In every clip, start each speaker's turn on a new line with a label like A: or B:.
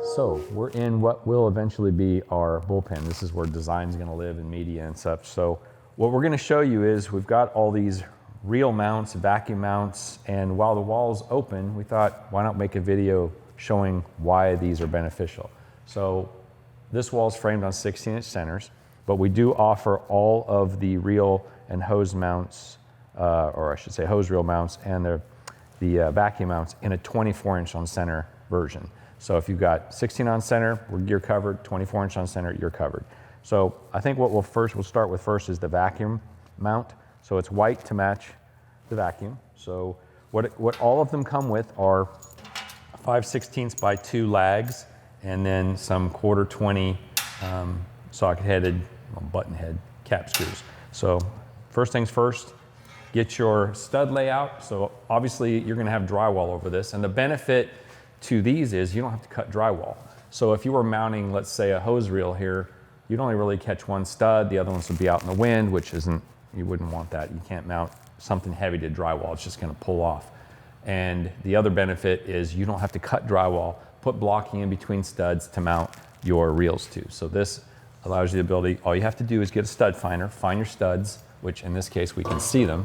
A: So we're in what will eventually be our bullpen. This is where design's gonna live and media and such. So what we're gonna show you is we've got all these reel mounts, vacuum mounts, and while the wall's open, we thought, why not make a video showing why these are beneficial? So this wall's framed on 16-inch centers, but we do offer all of the reel and hose mounts, or I should say hose reel mounts, and the vacuum mounts in a 24-inch on center version. So if you've got 16 on center, you're covered, 24-inch on center, you're covered. So I think what we'll start with first is the vacuum mount. So it's white to match the vacuum. So what all of them come with are 5/16 by 2 lags, and then some 1/4-20 socket-headed, button-head cap screws. So first things first, get your stud layout. So obviously you're gonna have drywall over this, and the benefit to these is you don't have to cut drywall. So if you were mounting, let's say, a hose reel here, you'd only really catch one stud, the other ones would be out in the wind, which isn't, you wouldn't want that. You can't mount something heavy to drywall, it's just gonna pull off. And the other benefit is you don't have to cut drywall, put blocking in between studs to mount your reels to. So this allows you the ability, all you have to do is get a stud finder, find your studs, which in this case we can see them,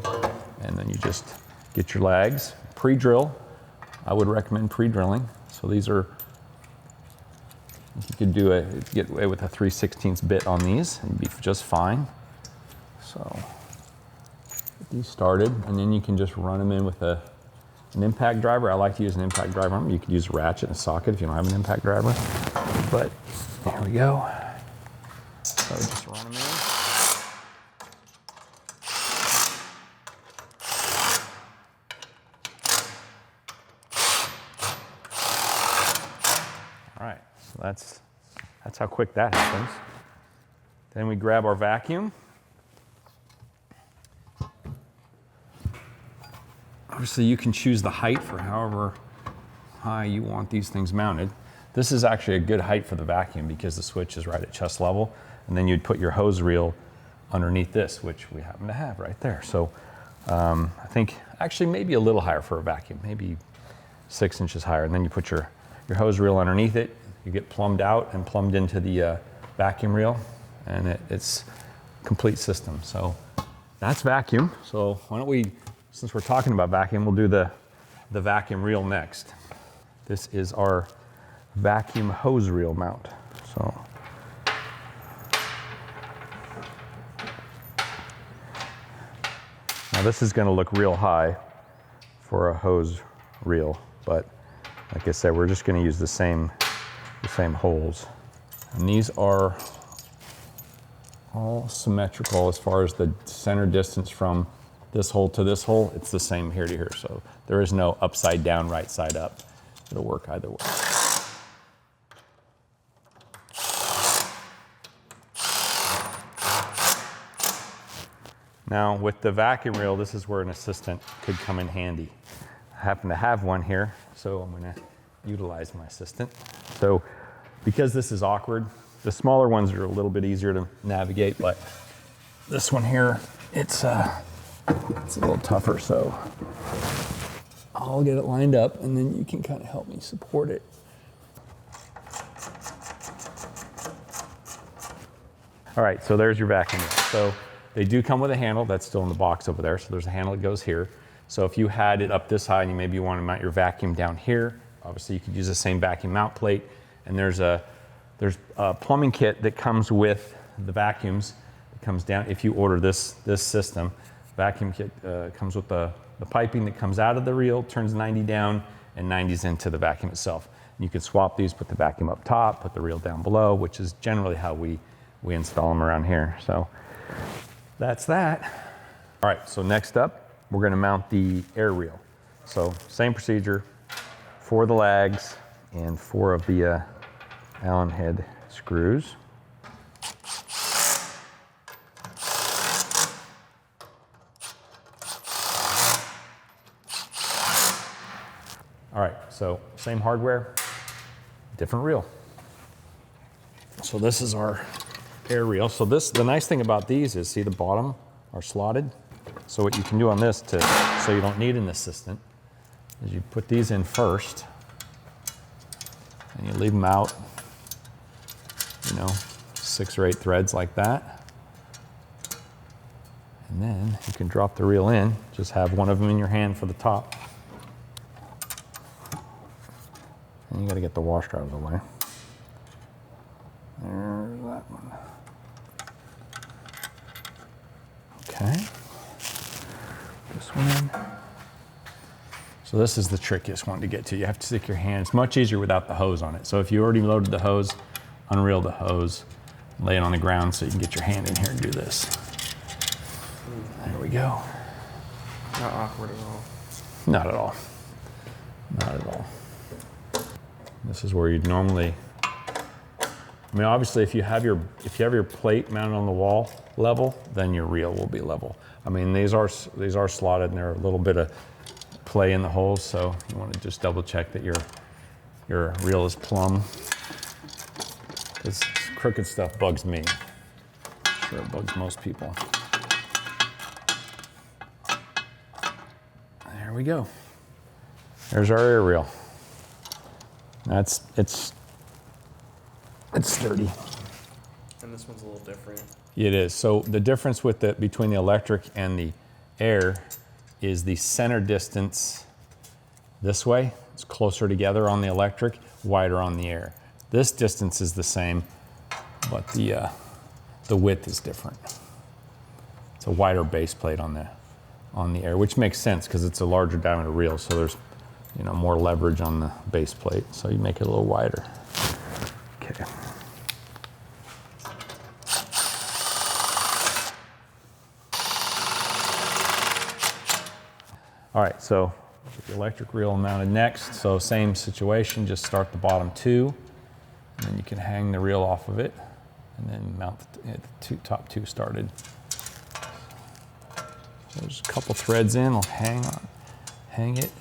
A: and then you just get your lags, pre-drill. I would recommend pre-drilling. So these are, you could get away with a 3/16 bit on these and be just fine. So get these started, and then you can just run them in with an impact driver. I like to use an impact driver on them. You could use a ratchet and a socket if you don't have an impact driver. But there we go. So just run them in. All right, so that's how quick that happens. Then we grab our vacuum. Obviously you can choose the height for however high you want these things mounted. This is actually a good height for the vacuum because the switch is right at chest level, and then you'd put your hose reel underneath this, which we happen to have right there. So I think actually maybe a little higher for a vacuum, maybe 6 inches higher, and then you put your hose reel underneath it. You get plumbed out and plumbed into the vacuum reel, and it's a complete system. So that's vacuum. So why don't we, since we're talking about vacuum, we'll do the vacuum reel next. This is our vacuum hose reel mount. So now this is going to look real high for a hose reel, but like I said, we're just going to use the same holes. And these are all symmetrical as far as the center distance from this hole to this hole. It's the same here to here, so there is no upside down, right side up. It'll work either way. Now with the vacuum reel, this is where an assistant could come in handy. I happen to have one here, so I'm gonna utilize my assistant. So because this is awkward, the smaller ones are a little bit easier to navigate, but this one here, it's a little tougher, so I'll get it lined up and then you can kind of help me support it. All right, so there's your vacuum reel. So they do come with a handle that's still in the box over there. So there's a handle that goes here. So if you had it up this high and you want to mount your vacuum down here, obviously you could use the same vacuum mount plate. And there's a plumbing kit that comes with the vacuums. It comes down, if you order this system, vacuum kit comes with the piping that comes out of the reel, turns 90 down, and 90s into the vacuum itself. And you can swap these, put the vacuum up top, put the reel down below, which is generally how we install them around here. So that's that. All right, so next up, we're gonna mount the air reel. So same procedure, 4 of the lags and 4 of the Allen head screws. All right, so same hardware, different reel. So this is our air reel. So the nice thing about these is, see the bottom are slotted. So what you can do on this so you don't need an assistant is you put these in first, And you leave them out, you know, 6 or 8 threads like that. And then you can drop the reel in, just have one of them in your hand for the top. And you gotta get the washer out of the way. There's that one. Okay. This one in. So this is the trickiest one to get to. You have to stick your hand. It's much easier without the hose on it. So if you already loaded the hose, unreel the hose, lay it on the ground so you can get your hand in here and do this. There we go.
B: Not awkward at all.
A: Not at all. Not at all. This is where you'd normally, I mean, obviously if you have your plate mounted on the wall level, then your reel will be level. I mean, these are slotted and there are a little bit of play in the holes, so you want to just double check that your reel is plumb. This crooked stuff bugs me. I'm sure it bugs most people. There we go. There's our air reel. It's sturdy.
B: And this one's a little different.
A: It is. So the difference between the electric and the air is the center distance this way. It's closer together on the electric, wider on the air. This distance is the same, but the width is different. It's a wider base plate on the air, which makes sense because it's a larger diameter reel, so there's, you know, more leverage on the base plate, so you make it a little wider. Okay. All right, so get the electric reel mounted next. So same situation, just start the bottom 2, and then you can hang the reel off of it, and then mount the top 2 started. So there's a couple threads in, I'll hang it.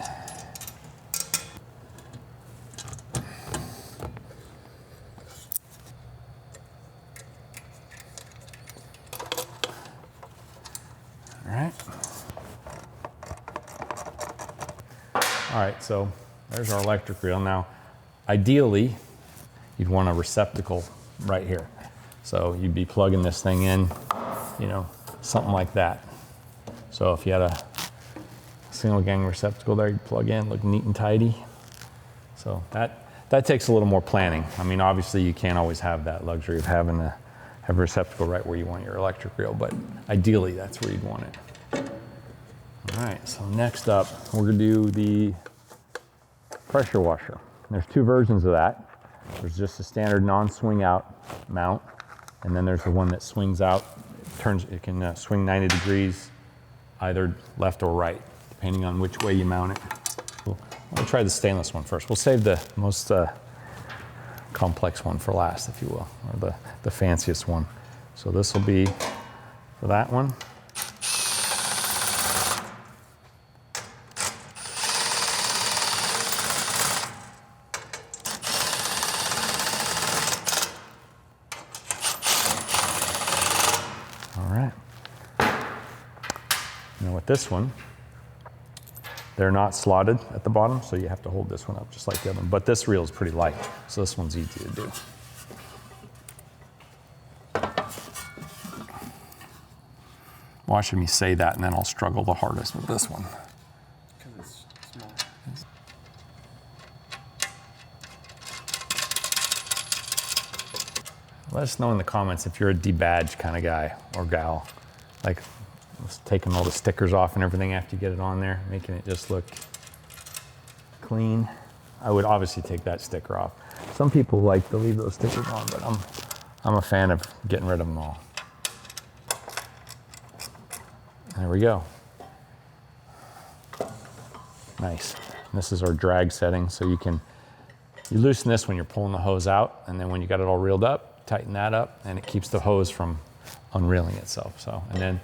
A: All right, so there's our electric reel. Now, ideally, you'd want a receptacle right here. So you'd be plugging this thing in, you know, something like that. So if you had a single gang receptacle there, you'd plug in, look neat and tidy. So that takes a little more planning. I mean, obviously you can't always have that luxury of having a receptacle right where you want your electric reel, but ideally that's where you'd want it. All right, so next up, we're gonna do the pressure washer. There's 2 versions of that. There's just a standard non-swing out mount, and then there's the one that swings out. It can swing 90 degrees either left or right, depending on which way you mount it. We'll try the stainless one first. We'll save the most complex one for last, if you will, or the fanciest one. So this will be for that one. This one, they're not slotted at the bottom, so you have to hold this one up just like the other one. But this reel is pretty light, so this one's easy to do. Watching me say that, and then I'll struggle the hardest with this one.
B: Because it's small.
A: Let us know in the comments if you're a debadge kind of guy or gal. Like, taking all the stickers off and everything after you get it on there, making it just look clean. I would obviously take that sticker off. Some people like to leave those stickers on, but I'm a fan of getting rid of them all. There we go. Nice. And this is our drag setting, so you loosen this when you're pulling the hose out, and then when you got it all reeled up, tighten that up, and it keeps the hose from unreeling itself. So, and then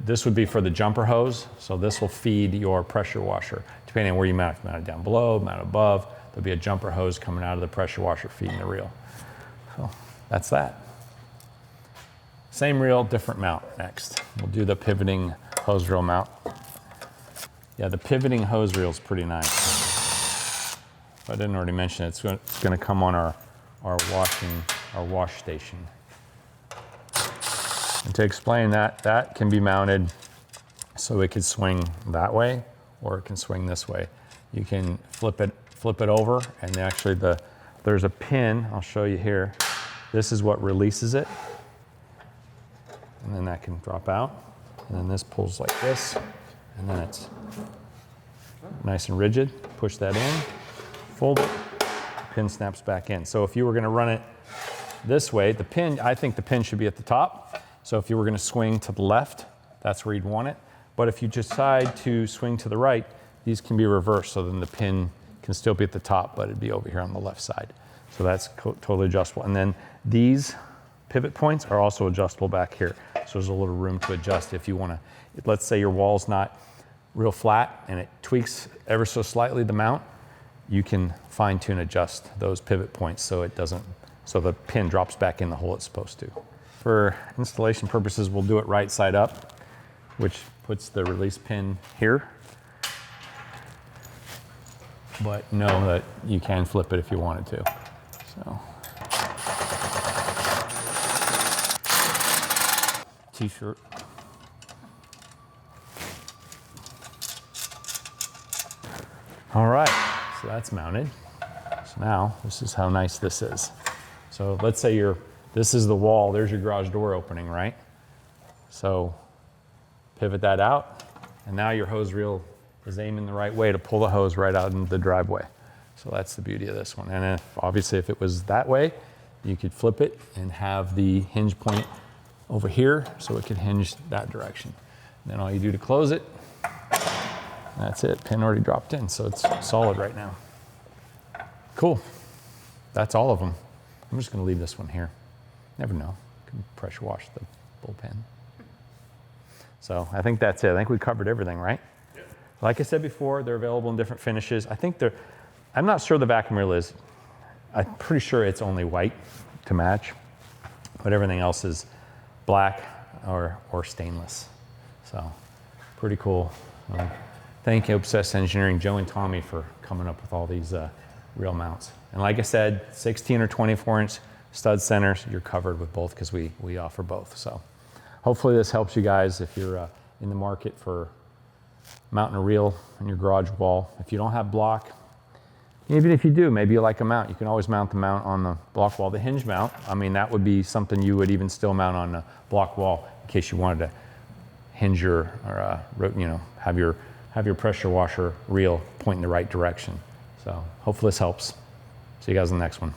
A: this would be for the jumper hose, so this will feed your pressure washer. Depending on where you mount it, if you mount it down below, mount it above, there'll be a jumper hose coming out of the pressure washer feeding the reel. So that's that. Same reel, different mount next. We'll do the pivoting hose reel mount. Yeah, the pivoting hose reel is pretty nice. If I didn't already mention it, it's going to come on our wash station. And to explain that, that can be mounted so it could swing that way, or it can swing this way. You can flip it over, and actually there's a pin, I'll show you here. This is what releases it. And then that can drop out. And then this pulls like this, and then it's nice and rigid. Push that in, fold it, pin snaps back in. So if you were gonna run it this way, the pin, I think the pin should be at the top. So if you were gonna swing to the left, that's where you'd want it. But if you decide to swing to the right, these can be reversed, so then the pin can still be at the top, but it'd be over here on the left side. So that's totally adjustable. And then these pivot points are also adjustable back here. So there's a little room to adjust if you wanna, let's say your wall's not real flat and it tweaks ever so slightly the mount, you can fine tune adjust those pivot points so it doesn't, so the pin drops back in the hole it's supposed to. For installation purposes, we'll do it right side up, which puts the release pin here. But know that you can flip it if you wanted to. So. T-shirt. All right, so that's mounted. So now, this is how nice this is. So let's say this is the wall, there's your garage door opening, right? So pivot that out, and now your hose reel is aiming the right way to pull the hose right out into the driveway. So that's the beauty of this one. And obviously if it was that way, you could flip it and have the hinge point over here so it could hinge that direction. And then all you do to close it, that's it, pin already dropped in, so it's solid right now. Cool, that's all of them. I'm just gonna leave this one here. Never know, can pressure wash the bullpen. So I think that's it. I think we covered everything, right? Yep. Like I said before, they're available in different finishes. I'm not sure the vacuum reel is. I'm pretty sure it's only white to match, but everything else is black or stainless. So pretty cool. Thank you, Obsessed Engineering, Joe and Tommy, for coming up with all these reel mounts. And like I said, 16 or 24-inch stud centers, you're covered with both because we offer both. So hopefully this helps you guys if you're in the market for mounting a reel on your garage wall. If you don't have block, even if you do, maybe you like a mount, you can always mount the mount on the block wall. The hinge mount, I mean, that would be something you would even still mount on a block wall in case you wanted to hinge your, or have your pressure washer reel point in the right direction. So hopefully this helps. See you guys in the next one.